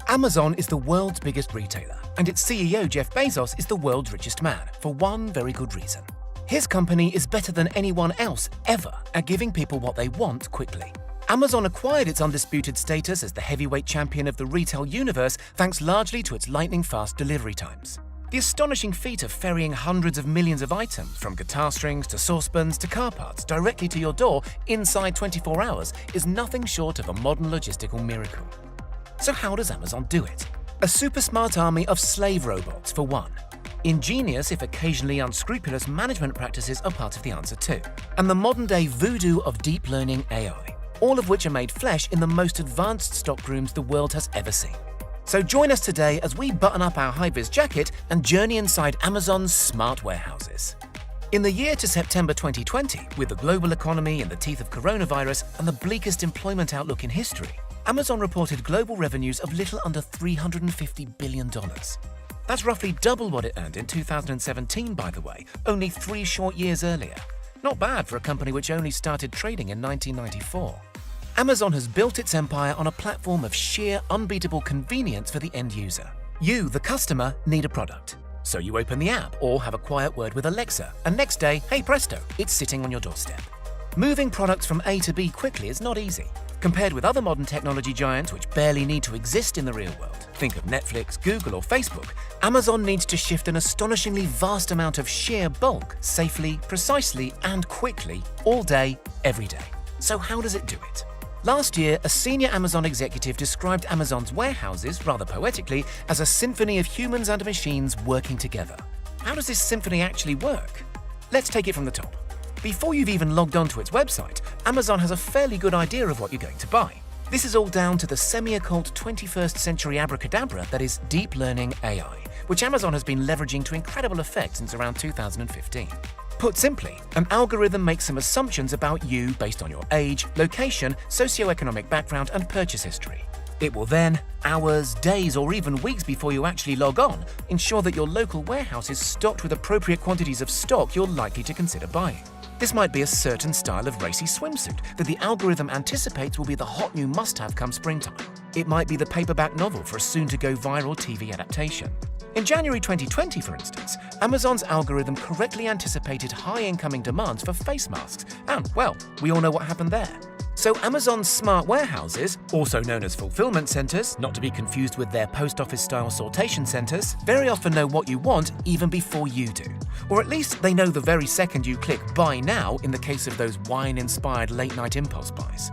Amazon is the world's biggest retailer, and its CEO Jeff Bezos is the world's richest man, for one very good reason. His company is better than anyone else ever at giving people what they want quickly. Amazon acquired its undisputed status as the heavyweight champion of the retail universe thanks largely to its lightning-fast delivery times. The astonishing feat of ferrying hundreds of millions of items, from guitar strings to saucepans to car parts, directly to your door inside 24 hours is nothing short of a modern logistical miracle. So how does Amazon do it? A super smart army of slave robots, for one. Ingenious, if occasionally unscrupulous, management practices are part of the answer too. And the modern-day voodoo of deep learning AI, all of which are made flesh in the most advanced stockrooms the world has ever seen. So join us today as we button up our high-vis jacket and journey inside Amazon's smart warehouses. In the year to September 2020, with the global economy in the teeth of coronavirus and the bleakest employment outlook in history, Amazon reported global revenues of little under $350 billion. That's roughly double what it earned in 2017, by the way, only 3 short years earlier. Not bad for a company which only started trading in 1994. Amazon has built its empire on a platform of sheer, unbeatable convenience for the end user. You, the customer, need a product. So you open the app or have a quiet word with Alexa, and next day, hey presto, it's sitting on your doorstep. Moving products from A to B quickly is not easy. Compared with other modern technology giants which barely need to exist in the real world, think of Netflix, Google or Facebook, Amazon needs to shift an astonishingly vast amount of sheer bulk safely, precisely and quickly, all day, every day. So how does it do it? Last year, a senior Amazon executive described Amazon's warehouses, rather poetically, as a symphony of humans and machines working together. How does this symphony actually work? Let's take it from the top. Before you've even logged onto its website, Amazon has a fairly good idea of what you're going to buy. This is all down to the semi-occult 21st century abracadabra that is deep learning AI, which Amazon has been leveraging to incredible effect since around 2015. Put simply, an algorithm makes some assumptions about you based on your age, location, socioeconomic background, and purchase history. It will then, hours, days, or even weeks before you actually log on, ensure that your local warehouse is stocked with appropriate quantities of stock you're likely to consider buying. This might be a certain style of racy swimsuit that the algorithm anticipates will be the hot new must-have come springtime. It might be the paperback novel for a soon-to-go viral TV adaptation. In January 2020, for instance, Amazon's algorithm correctly anticipated high incoming demands for face masks, and, well, we all know what happened there. So Amazon's smart warehouses, also known as fulfillment centers, not to be confused with their post office-style sortation centers, very often know what you want even before you do. Or at least they know the very second you click Buy Now in the case of those wine-inspired late-night impulse buys.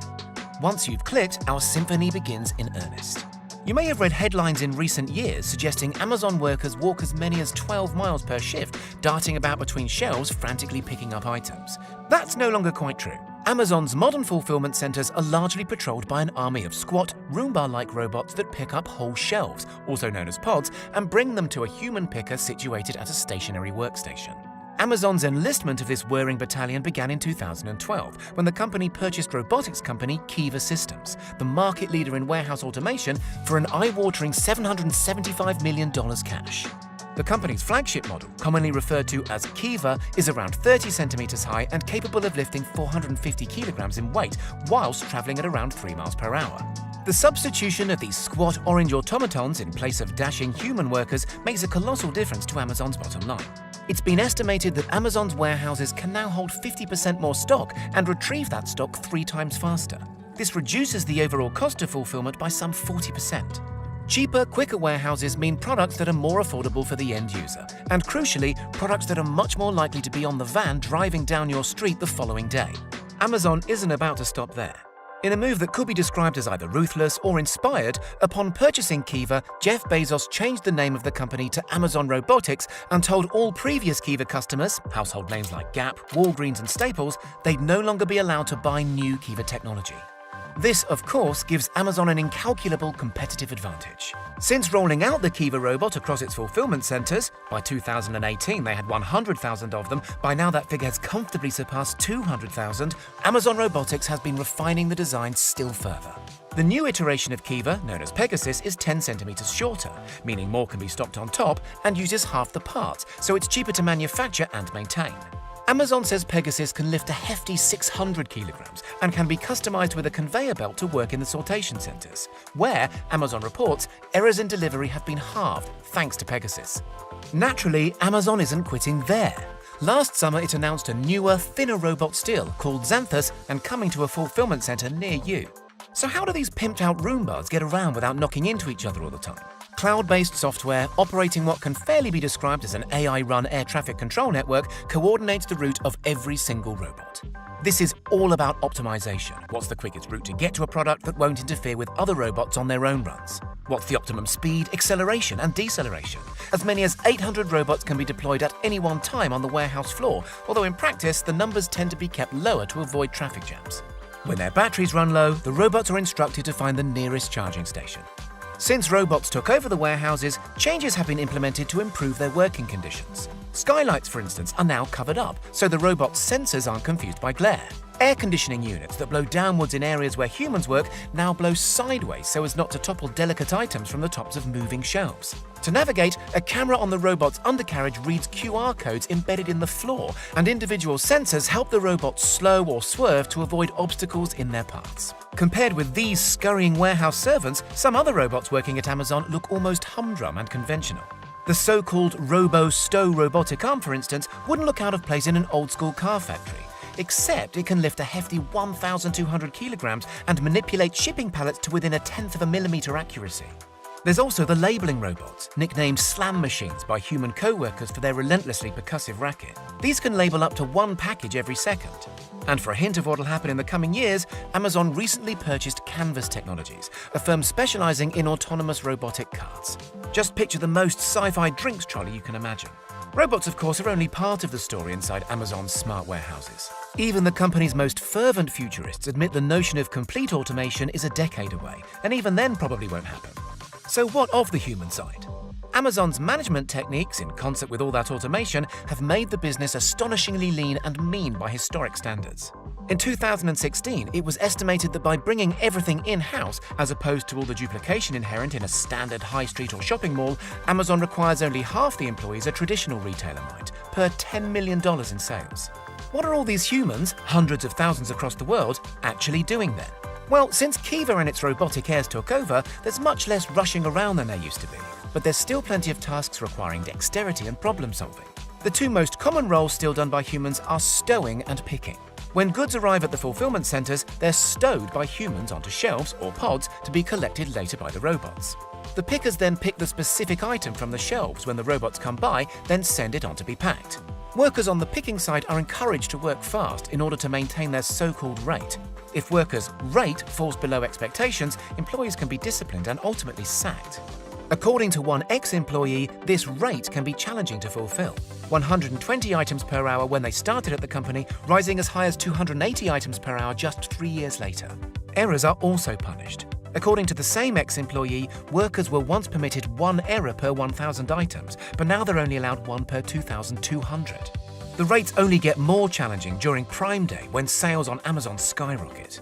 Once you've clicked, our symphony begins in earnest. You may have read headlines in recent years suggesting Amazon workers walk as many as 12 miles per shift, darting about between shelves, frantically picking up items. That's no longer quite true. Amazon's modern fulfillment centers are largely patrolled by an army of squat, Roomba-like robots that pick up whole shelves, also known as pods, and bring them to a human picker situated at a stationary workstation. Amazon's enlistment of this whirring battalion began in 2012, when the company purchased robotics company Kiva Systems, the market leader in warehouse automation, for an eye-watering $775 million cash. The company's flagship model, commonly referred to as Kiva, is around 30 centimeters high and capable of lifting 450 kilograms in weight, whilst traveling at around 3 miles per hour. The substitution of these squat orange automatons in place of dashing human workers makes a colossal difference to Amazon's bottom line. It's been estimated that Amazon's warehouses can now hold 50% more stock and retrieve that stock 3 times faster. This reduces the overall cost of fulfillment by some 40%. Cheaper, quicker warehouses mean products that are more affordable for the end user, and crucially, products that are much more likely to be on the van driving down your street the following day. Amazon isn't about to stop there. In a move that could be described as either ruthless or inspired, upon purchasing Kiva, Jeff Bezos changed the name of the company to Amazon Robotics and told all previous Kiva customers, household names like Gap, Walgreens and Staples, they'd no longer be allowed to buy new Kiva technology. This, of course, gives Amazon an incalculable competitive advantage. Since rolling out the Kiva robot across its fulfillment centers, by 2018 they had 100,000 of them, by now that figure has comfortably surpassed 200,000, Amazon Robotics has been refining the design still further. The new iteration of Kiva, known as Pegasus, is 10 centimeters shorter, meaning more can be stocked on top, and uses half the parts, so it's cheaper to manufacture and maintain. Amazon says Pegasus can lift a hefty 600 kilograms and can be customized with a conveyor belt to work in the sortation centers, where, Amazon reports, errors in delivery have been halved thanks to Pegasus. Naturally, Amazon isn't quitting there. Last summer, it announced a newer, thinner robot still called Xanthus and coming to a fulfillment center near you. So how do these pimped-out Roombas get around without knocking into each other all the time? Cloud-based software operating what can fairly be described as an AI-run air traffic control network coordinates the route of every single robot. This is all about optimization. What's the quickest route to get to a product that won't interfere with other robots on their own runs? What's the optimum speed, acceleration, and deceleration? As many as 800 robots can be deployed at any one time on the warehouse floor, although in practice, the numbers tend to be kept lower to avoid traffic jams. When their batteries run low, the robots are instructed to find the nearest charging station. Since robots took over the warehouses, changes have been implemented to improve their working conditions. Skylights, for instance, are now covered up, so the robot's sensors aren't confused by glare. Air conditioning units that blow downwards in areas where humans work now blow sideways so as not to topple delicate items from the tops of moving shelves. To navigate, a camera on the robot's undercarriage reads QR codes embedded in the floor, and individual sensors help the robot slow or swerve to avoid obstacles in their paths. Compared with these scurrying warehouse servants, some other robots working at Amazon look almost humdrum and conventional. The so-called Robo-Stow robotic arm, for instance, wouldn't look out of place in an old-school car factory, except it can lift a hefty 1,200 kilograms and manipulate shipping pallets to within 1/10 of a millimeter accuracy. There's also the labeling robots, nicknamed slam machines by human co-workers for their relentlessly percussive racket. These can label up to one package every second. And for a hint of what'll happen in the coming years, Amazon recently purchased Canvas Technologies, a firm specializing in autonomous robotic carts. Just picture the most sci-fi drinks trolley you can imagine. Robots, of course, are only part of the story inside Amazon's smart warehouses. Even the company's most fervent futurists admit the notion of complete automation is a decade away, and even then probably won't happen. So what of the human side? Amazon's management techniques, in concert with all that automation, have made the business astonishingly lean and mean by historic standards. In 2016, it was estimated that by bringing everything in-house, as opposed to all the duplication inherent in a standard high street or shopping mall, Amazon requires only half the employees a traditional retailer might, per $10 million in sales. What are all these humans, hundreds of thousands across the world, actually doing then? Well, since Kiva and its robotic heirs took over, there's much less rushing around than there used to be. But there's still plenty of tasks requiring dexterity and problem-solving. The two most common roles still done by humans are stowing and picking. When goods arrive at the fulfillment centers, they're stowed by humans onto shelves or pods to be collected later by the robots. The pickers then pick the specific item from the shelves when the robots come by, then send it on to be packed. Workers on the picking side are encouraged to work fast in order to maintain their so-called rate. If workers' rate falls below expectations, employees can be disciplined and ultimately sacked. According to one ex-employee, this rate can be challenging to fulfill. 120 items per hour when they started at the company, rising as high as 280 items per hour just 3 years later. Errors are also punished. According to the same ex-employee, workers were once permitted 1 error per 1,000 items, but now they're only allowed 1 per 2,200. The rates only get more challenging during Prime Day when sales on Amazon skyrocket.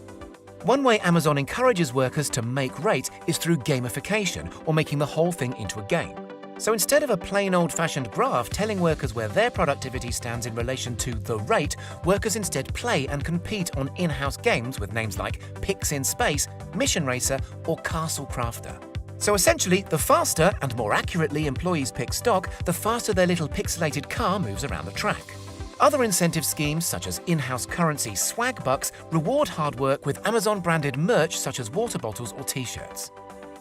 One way Amazon encourages workers to make rate is through gamification, or making the whole thing into a game. So instead of a plain old-fashioned graph telling workers where their productivity stands in relation to the rate, workers instead play and compete on in-house games with names like Picks in Space, Mission Racer, or Castle Crafter. So essentially, the faster and more accurately employees pick stock, the faster their little pixelated car moves around the track. Other incentive schemes, such as in-house currency swag bucks, reward hard work with Amazon-branded merch such as water bottles or t-shirts.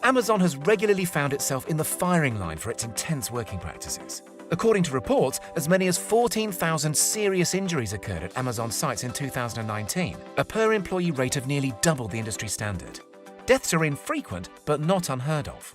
Amazon has regularly found itself in the firing line for its intense working practices. According to reports, as many as 14,000 serious injuries occurred at Amazon sites in 2019, a per-employee rate of nearly double the industry standard. Deaths are infrequent, but not unheard of.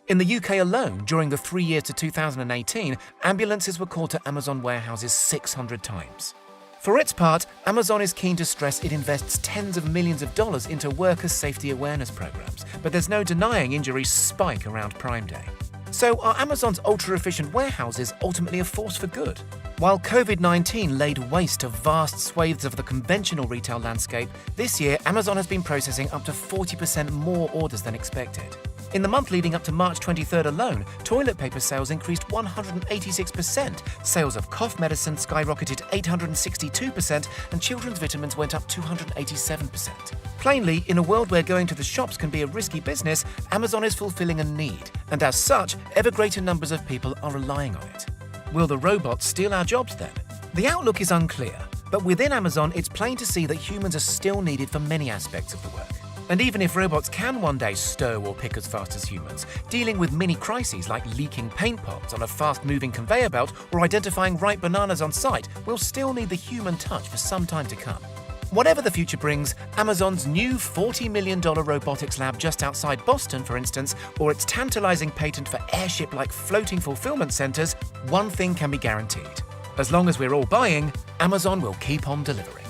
In the UK alone, during the 3 years to 2018, ambulances were called to Amazon warehouses 600 times. For its part, Amazon is keen to stress it invests tens of millions of dollars into worker safety awareness programs, but there's no denying injuries spike around Prime Day. So are Amazon's ultra-efficient warehouses ultimately a force for good? While COVID-19 laid waste to vast swathes of the conventional retail landscape, this year Amazon has been processing up to 40% more orders than expected. In the month leading up to March 23rd alone, toilet paper sales increased 186%, sales of cough medicine skyrocketed 862%, and children's vitamins went up 287%. Plainly, in a world where going to the shops can be a risky business, Amazon is fulfilling a need, and as such, ever greater numbers of people are relying on it. Will the robots steal our jobs then? The outlook is unclear, but within Amazon, it's plain to see that humans are still needed for many aspects of the work. And even if robots can one day stow or pick as fast as humans, dealing with mini crises like leaking paint pots on a fast-moving conveyor belt or identifying ripe bananas on site will still need the human touch for some time to come. Whatever the future brings, Amazon's new $40 million robotics lab just outside Boston, for instance, or its tantalizing patent for airship-like floating fulfillment centers, one thing can be guaranteed. As long as we're all buying, Amazon will keep on delivering.